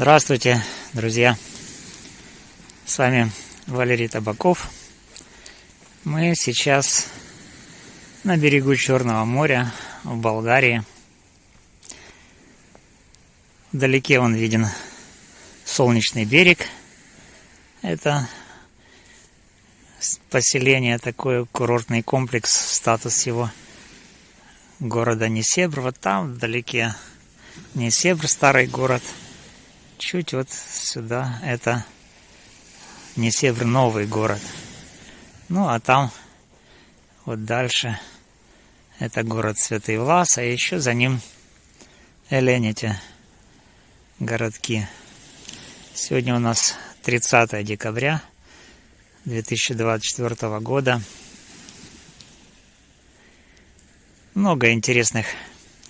Здравствуйте, друзья! С вами Валерий Табаков. Мы сейчас на берегу Черного моря в Болгарии. Вдалеке он виден Солнечный берег. Это поселение, такой курортный комплекс, статус его города Несебр. Вот там вдалеке Несебр, старый город. Чуть вот сюда это Несебр, новый город. Ну а там вот дальше это город Святый Влас, а еще за ним Элените городки. Сегодня у нас 30 декабря 2024 года. Много интересных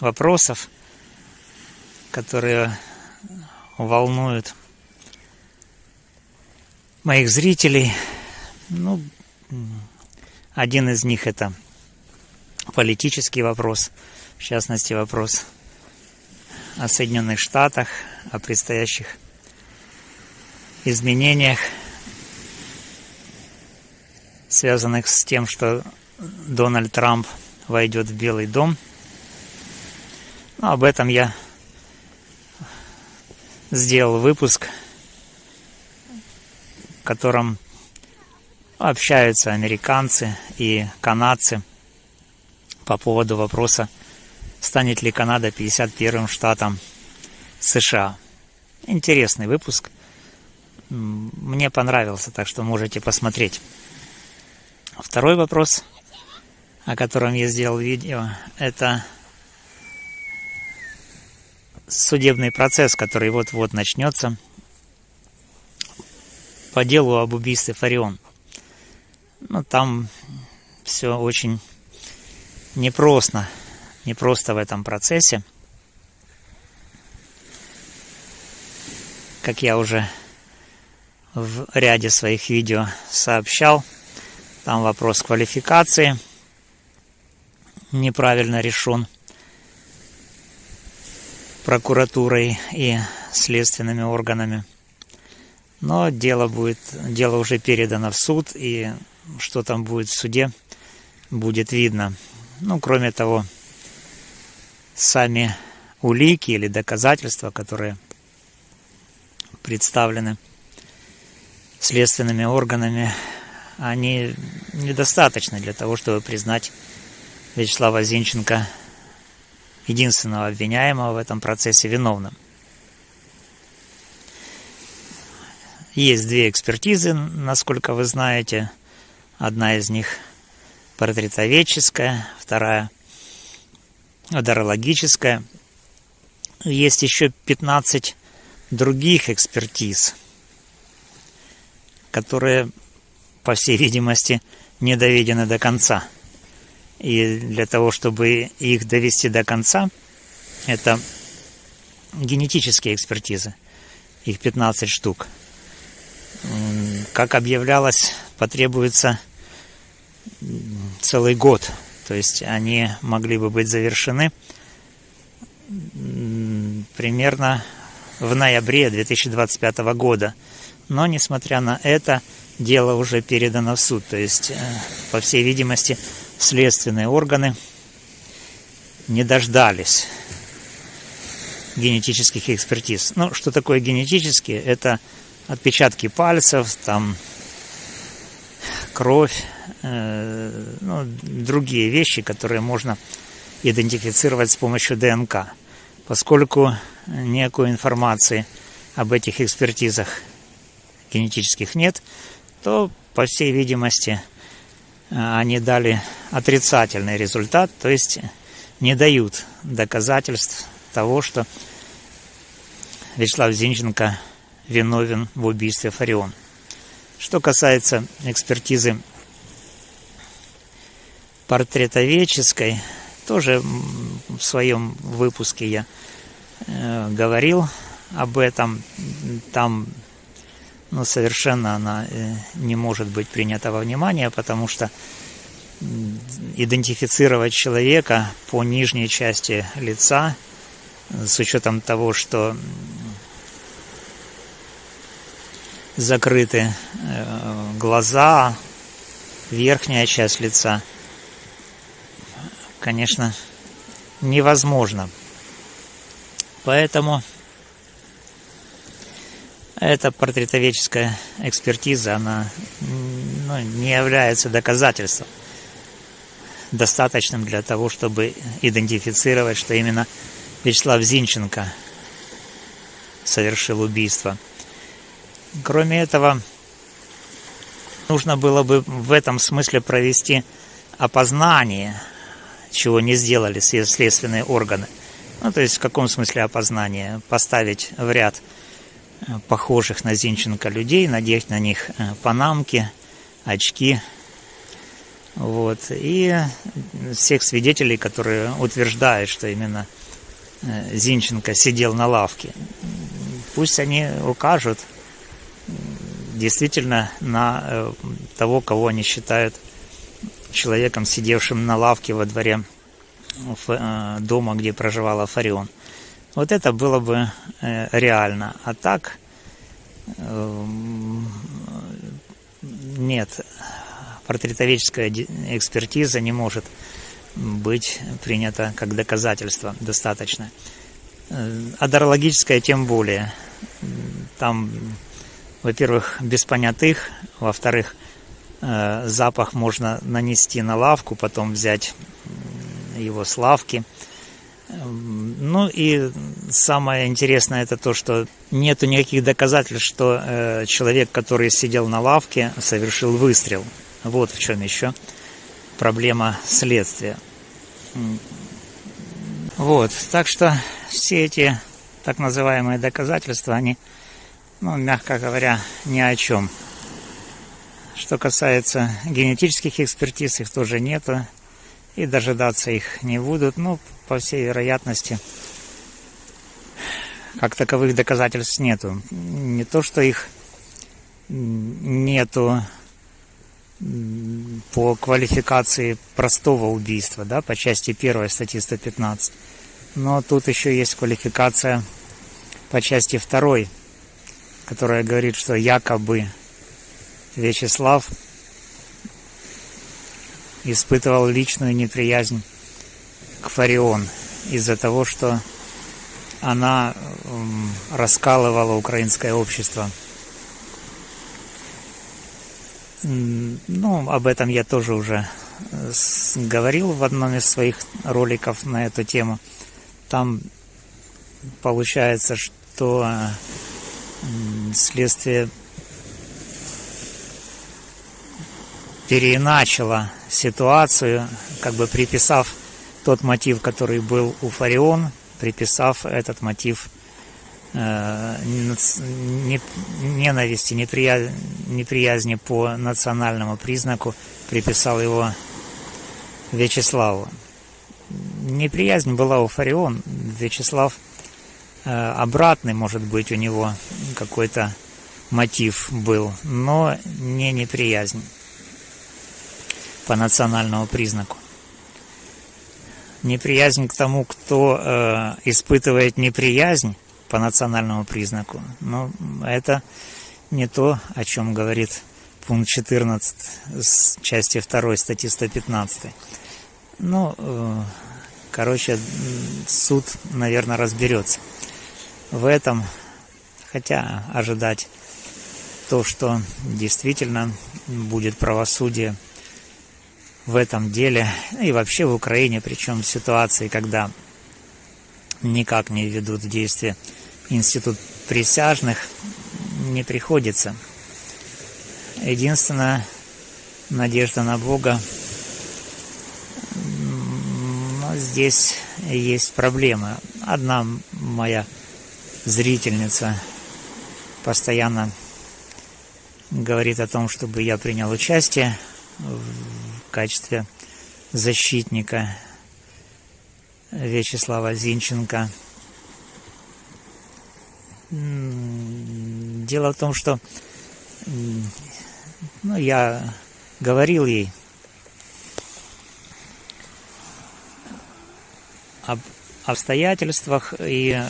вопросов, которые волнуют моих зрителей. Один из них — это политический вопрос, в частности вопрос о Соединенных Штатах, о предстоящих изменениях, связанных с тем, что Дональд Трамп войдет в Белый дом. Об этом я сделал выпуск, в котором общаются американцы и канадцы по поводу вопроса, станет ли Канада 51-м штатом США. Интересный выпуск. Мне понравился, так что можете посмотреть. Второй вопрос, о котором я сделал видео, это судебный процесс, который вот-вот начнется по делу об убийстве Фарион. Там все очень непросто в этом процессе. Как я уже в ряде своих видео сообщал, там вопрос квалификации неправильно решен прокуратурой и следственными органами. Но дело уже передано в суд, и что там будет в суде, будет видно. Кроме того, сами улики или доказательства, которые представлены следственными органами, они недостаточны для того, чтобы признать Вячеслава Зинченко, единственного обвиняемого в этом процессе, виновным. Есть две экспертизы, насколько вы знаете. Одна из них портретоведческая, вторая одерологическая. Есть еще 15 других экспертиз, которые, по всей видимости, не доведены до конца. И для того, чтобы их довести до конца, это генетические экспертизы. Их 15 штук. Как объявлялось, потребуется целый год. То есть они могли бы быть завершены примерно в ноябре 2025 года. Но, несмотря на это, дело уже передано в суд. То есть, по всей видимости, следственные органы не дождались генетических экспертиз. Что такое генетические? Это отпечатки пальцев, там кровь, другие вещи, которые можно идентифицировать с помощью ДНК. Поскольку никакой информации об этих экспертизах генетических нет, то, по всей видимости, они дали отрицательный результат, то есть не дают доказательств того, что Вячеслав Зинченко виновен в убийстве Фарион. Что касается экспертизы портретоведческой, тоже в своем выпуске я говорил об этом. Там совершенно она не может быть принята во внимание, потому что идентифицировать человека по нижней части лица, с учетом того, что закрыты глаза, верхняя часть лица, конечно, невозможно. Поэтому эта портретоведческая экспертиза, она не является доказательством, достаточным для того, чтобы идентифицировать, что именно Вячеслав Зинченко совершил убийство. Кроме этого, нужно было бы в этом смысле провести опознание, чего не сделали следственные органы. То есть в каком смысле опознание? Поставить в ряд похожих на Зинченко людей, надеть на них панамки, очки. И всех свидетелей, которые утверждают, что именно Зинченко сидел на лавке, пусть они укажут действительно на того, кого они считают человеком, сидевшим на лавке во дворе дома, где проживала Фарион. Вот это было бы реально. А так нет, портретоведческая экспертиза не может быть принята как доказательство достаточно. Адерологическая тем более. Там, во-первых, без понятых, во-вторых, запах можно нанести на лавку, потом взять его с лавки. И самое интересное это то, что нету никаких доказательств, что человек, который сидел на лавке, совершил выстрел. Вот в чем еще проблема следствия. Так что все эти так называемые доказательства, они, мягко говоря, ни о чем. Что касается генетических экспертиз, их тоже нету, и дожидаться их не будут. По всей вероятности, как таковых доказательств нету. Не то, что их нету по квалификации простого убийства, по части 1 статьи 115. Но тут еще есть квалификация по части 2, которая говорит, что якобы Вячеслав испытывал личную неприязнь к Фарион из-за того, что она раскалывала украинское общество. Об этом я тоже уже говорил в одном из своих роликов на эту тему. Там получается, что следствие переиначило ситуацию, приписав тот мотив, который был у Фарион, приписав этот мотив ненависти, неприязни по национальному признаку, приписал его Вячеславу. Неприязнь была у Фарион. Вячеслав обратный, может быть, у него какой-то мотив был, но не неприязнь по национальному признаку. Неприязнь к тому, кто испытывает неприязнь по национальному признаку, это не то, о чем говорит пункт 14 с части 2 статьи 115. Суд, наверное, разберется в этом, хотя ожидать то, что действительно будет правосудие в этом деле и вообще в Украине, причем в ситуации, когда никак не ведут в действие институт присяжных, не приходится. Единственная надежда на Бога. Но здесь есть проблемы. Одна моя зрительница постоянно говорит о том, чтобы я принял участие в качестве защитника Вячеслава Зинченко. Дело в том, что я говорил ей об обстоятельствах и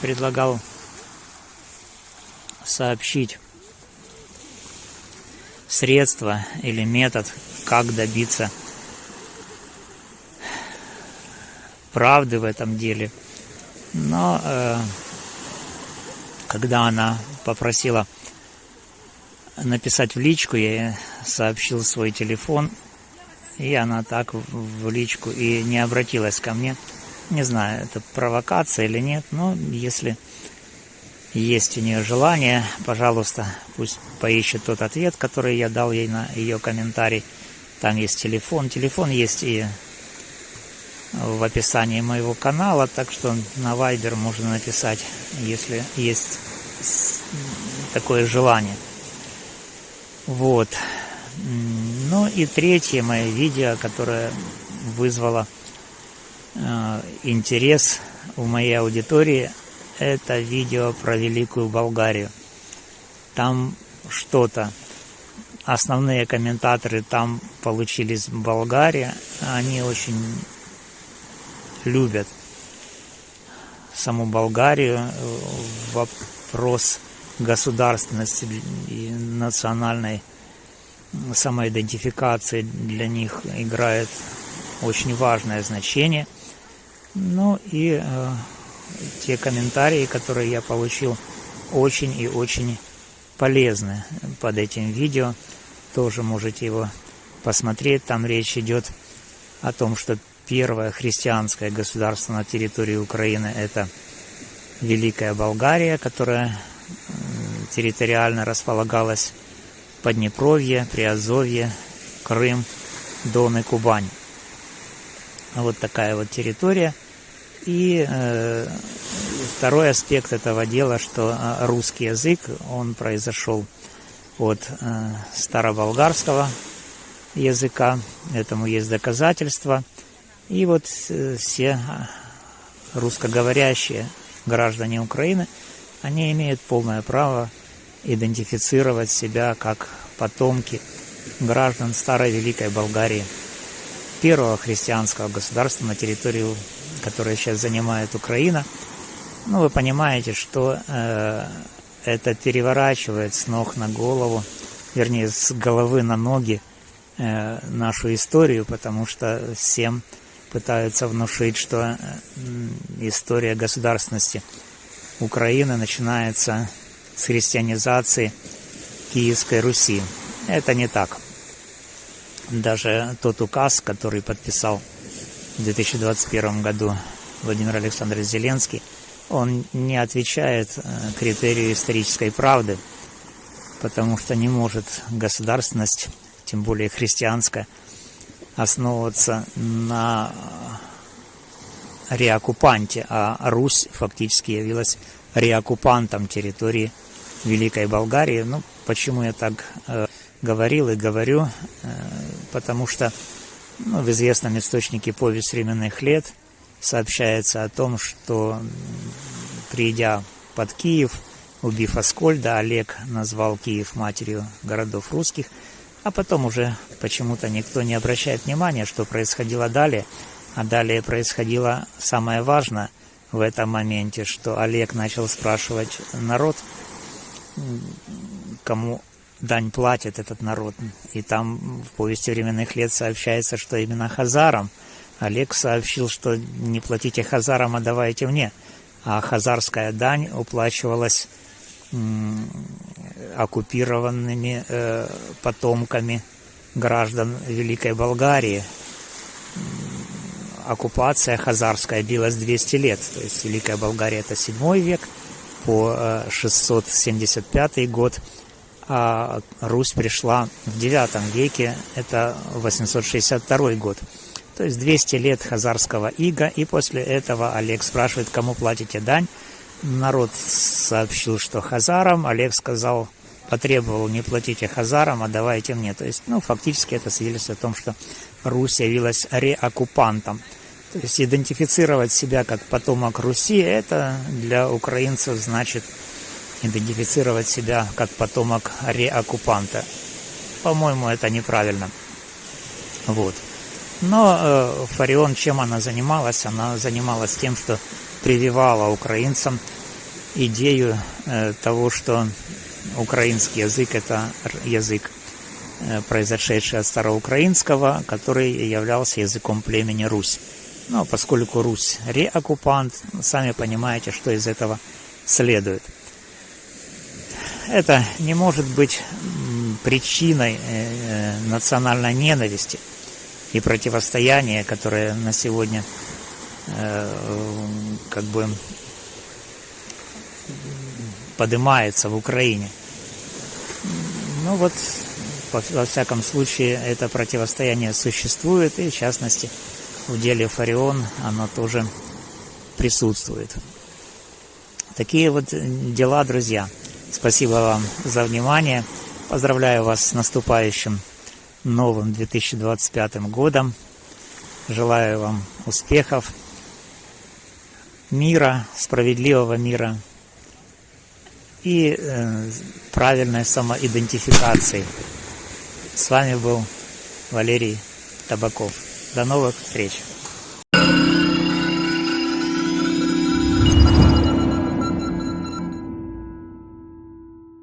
предлагал сообщить средства или метод, как добиться правды в этом деле. Но когда она попросила написать в личку, я ей сообщил свой телефон, и она так в личку и не обратилась ко мне. Не знаю, это провокация или нет, но если есть у нее желание, пожалуйста, пусть поищет тот ответ, который я дал ей на ее комментарий. Там есть телефон. Телефон есть и в описании моего канала, так что на Viber можно написать, если есть такое желание. Вот. Ну и третье мое видео, которое вызвало интерес у моей аудитории, это видео про Великую Болгарию. Там что-то. Основные комментаторы там получились болгаре. Они очень любят саму Болгарию. Вопрос государственности и национальной самоидентификации для них играет очень важное значение. Ну и те комментарии, которые я получил, очень и очень полезны под этим видео. Тоже можете его посмотреть. Там речь идет о том, что первое христианское государство на территории Украины – это Великая Болгария, которая территориально располагалась в Поднепровье, Приазовье, Крым, Дон и Кубань. Вот такая вот территория. И второй аспект этого дела, что русский язык, он произошел от староболгарского языка, этому есть доказательства. И вот все русскоговорящие граждане Украины, они имеют полное право идентифицировать себя как потомки граждан старой Великой Болгарии, первого христианского государства на территории, которое сейчас занимает Украина. Ну, вы понимаете, что это переворачивает с ног на голову, вернее, с головы на ноги нашу историю, потому что всем пытаются внушить, что история государственности Украины начинается с христианизации Киевской Руси. Это не так. Даже тот указ, который подписал в 2021 году Владимир Александрович Зеленский, он не отвечает критерию исторической правды, потому что не может государственность, тем более христианская, основываться на реоккупанте, а Русь фактически явилась реоккупантом территории Великой Болгарии. Ну, почему я так говорил и говорю? Потому что в известном источнике «Повесть временных лет» сообщается о том, что, придя под Киев, убив Аскольда, Олег назвал Киев матерью городов русских, а потом уже почему-то никто не обращает внимания, что происходило далее. А далее происходило самое важное в этом моменте, что Олег начал спрашивать народ, кому дань платит этот народ. И там в «Повести временных лет» сообщается, что именно хазарам. Олег сообщил, что не платите хазарам, а давайте мне. А хазарская дань уплачивалась оккупированными потомками граждан Великой Болгарии. Оккупация хазарская длилась 200 лет. То есть Великая Болгария – это 7 век по 675 год, а Русь пришла в 9 веке, это 862 год. То есть 200 лет хазарского ига, и после этого Олег спрашивает, кому платите дань. Народ сообщил, что хазарам. Олег сказал, потребовал, не платите хазарам, а давайте мне. То есть, фактически это свидетельствует о том, что Русь явилась реоккупантом. То есть идентифицировать себя как потомок Руси, это для украинцев значит идентифицировать себя как потомок реоккупанта. По-моему, это неправильно. Вот. Но Фарион, чем она занималась? Она занималась тем, что прививала украинцам идею того, что украинский язык – это язык, произошедший от староукраинского, который являлся языком племени Русь. Но поскольку Русь реоккупант, сами понимаете, что из этого следует. Это не может быть причиной национальной ненависти и противостояния, которое на сегодня как бы поднимается в Украине. Ну вот, во всяком случае, это противостояние существует, и в частности, в деле Фарион оно тоже присутствует. Такие вот дела, друзья. Спасибо вам за внимание. Поздравляю вас с наступающим новым 2025 годом. Желаю вам успехов, мира, справедливого мира и правильной самоидентификации. С вами был Валерий Табаков. До новых встреч!